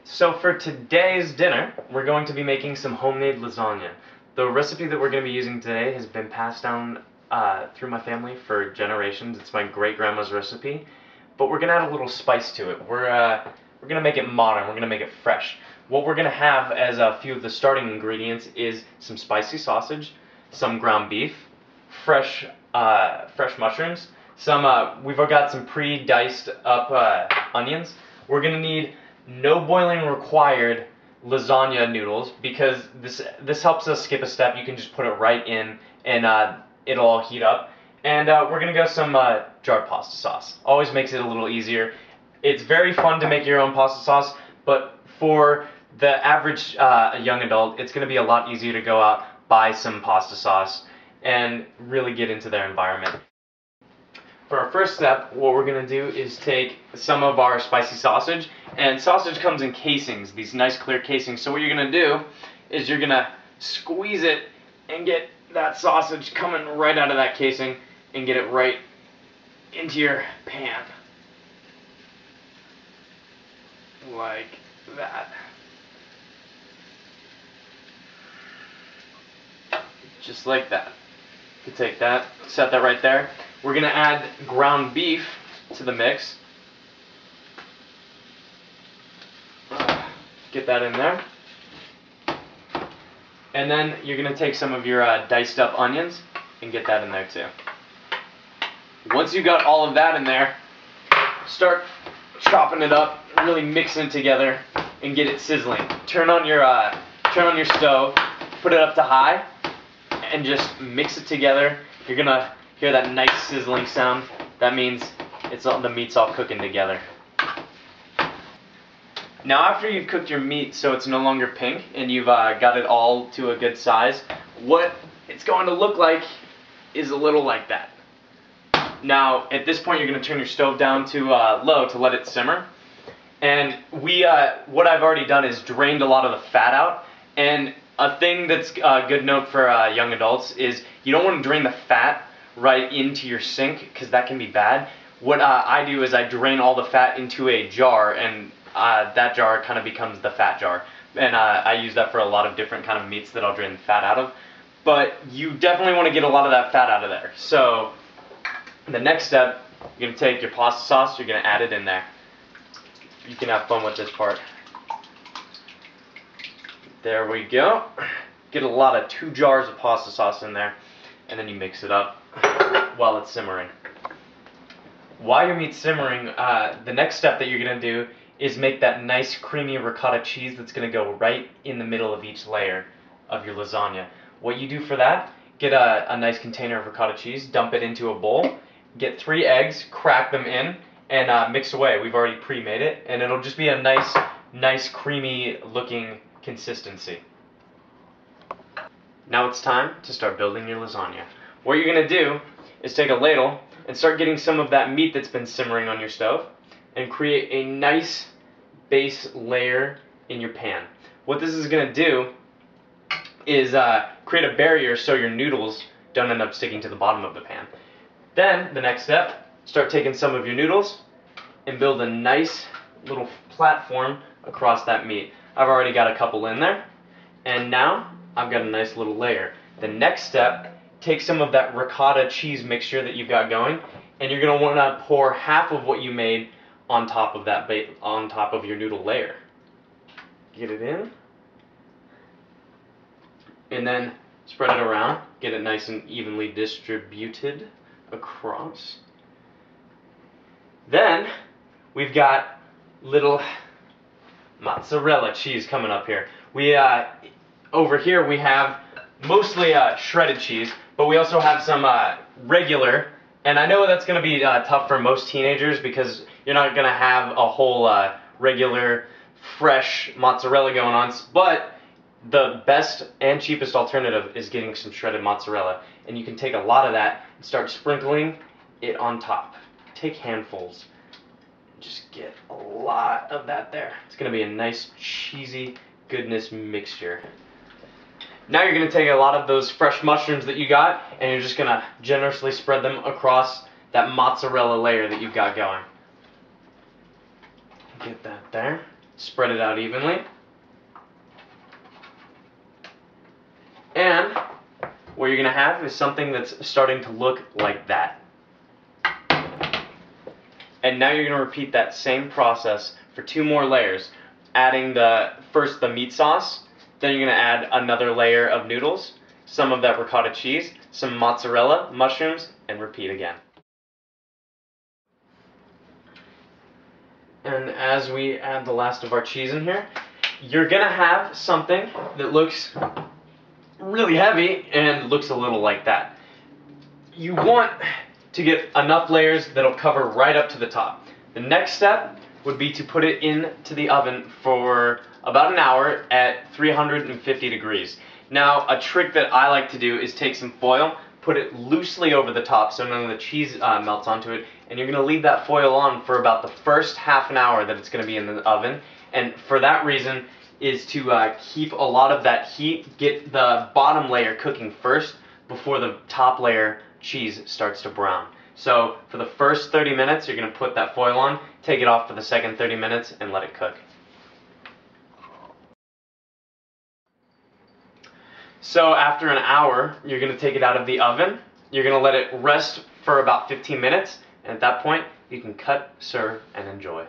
So for today's dinner, we're going to be making some homemade lasagna. The recipe that we're going to be using today has been passed down through my family for generations. It's my great-grandma's recipe, but we're going to add a little spice to it. We're going to make it modern. We're going to make it fresh. What we're going to have as a few of the starting ingredients is some spicy sausage, some ground beef, fresh mushrooms, we've got some pre-diced up onions. We're going to need no boiling required lasagna noodles because this helps us skip a step. You can just put it right in and it'll all heat up. And we're going to go some jarred pasta sauce. Always makes it a little easier. It's very fun to make your own pasta sauce, but for the average young adult, it's going to be a lot easier to go out, buy some pasta sauce, and really get into their environment. For our first step, what we're going to do is take some of our spicy sausage, and sausage comes in casings, these nice clear casings. So what you're going to do is you're going to squeeze it and get that sausage coming right out of that casing and get it right into your pan. Like that. Just like that. You can take that, set that right there. We're going to add ground beef to the mix. Get that in there. And then you're going to take some of your diced up onions and get that in there too. Once you've got all of that in there, start chopping it up, really mixing it together and get it sizzling. Turn on your stove, put it up to high, and just mix it together. You're going to hear that nice sizzling sound. That means the meat's all cooking together. Now after you've cooked your meat so it's no longer pink and you've got it all to a good size, what it's going to look like is a little like that. Now at this point you're going to turn your stove down to low to let it simmer. And what I've already done is drained a lot of the fat out. And a thing that's a good note for young adults is you don't want to drain the fat right into your sink because that can be bad. What I do is I drain all the fat into a jar, and that jar kind of becomes the fat jar. And I use that for a lot of different kind of meats that I'll drain the fat out of. But you definitely want to get a lot of that fat out of there. So the next step, you're going to take your pasta sauce, you're going to add it in there. You can have fun with this part. There we go. Get a lot of 2 jars of pasta sauce in there, and then you mix it up while it's simmering. While your meat's simmering, the next step that you're going to do is make that nice creamy ricotta cheese that's going to go right in the middle of each layer of your lasagna. What you do for that, get a nice container of ricotta cheese, dump it into a bowl, get 3 eggs, crack them in, and mix away. We've already pre-made it, and it'll just be a nice creamy looking consistency. Now it's time to start building your lasagna. What you're going to do is take a ladle and start getting some of that meat that's been simmering on your stove and create a nice base layer in your pan. What this is going to do is create a barrier so your noodles don't end up sticking to the bottom of the pan. Then the next step, start taking some of your noodles and build a nice little platform across that meat. I've already got a couple in there, and now I've got a nice little layer. The next step, take some of that ricotta cheese mixture that you've got going, and you're going to want to pour half of what you made on top of your noodle layer. Get it in, and then spread it around. Get it nice and evenly distributed across. Then we've got little mozzarella cheese coming up here. Over here we have mostly shredded cheese, but we also have some regular, and I know that's going to be tough for most teenagers because you're not going to have a whole regular fresh mozzarella going on, but the best and cheapest alternative is getting some shredded mozzarella, and you can take a lot of that and start sprinkling it on top. Take handfuls. Just get a lot of that there. It's going to be a nice cheesy goodness mixture. Now you're going to take a lot of those fresh mushrooms that you got and you're just going to generously spread them across that mozzarella layer that you've got going. Get that there. Spread it out evenly. And what you're going to have is something that's starting to look like that. And now you're going to repeat that same process for 2 more layers, adding first the meat sauce, then you're going to add another layer of noodles, some of that ricotta cheese, some mozzarella, mushrooms, and repeat again. And as we add the last of our cheese in here, you're going to have something that looks really heavy and looks a little like that. You want to get enough layers that'll cover right up to the top. The next step would be to put it into the oven for about an hour at 350 degrees. Now, a trick that I like to do is take some foil, put it loosely over the top so none of the cheese melts onto it, and you're going to leave that foil on for about the first half an hour that it's going to be in the oven. And for that reason is to keep a lot of that heat, get the bottom layer cooking first before the top layer cheese starts to brown. So for the first 30 minutes, you're going to put that foil on, take it off for the second 30 minutes, and let it cook. So after an hour, you're going to take it out of the oven. You're going to let it rest for about 15 minutes, and at that point, you can cut, serve, and enjoy.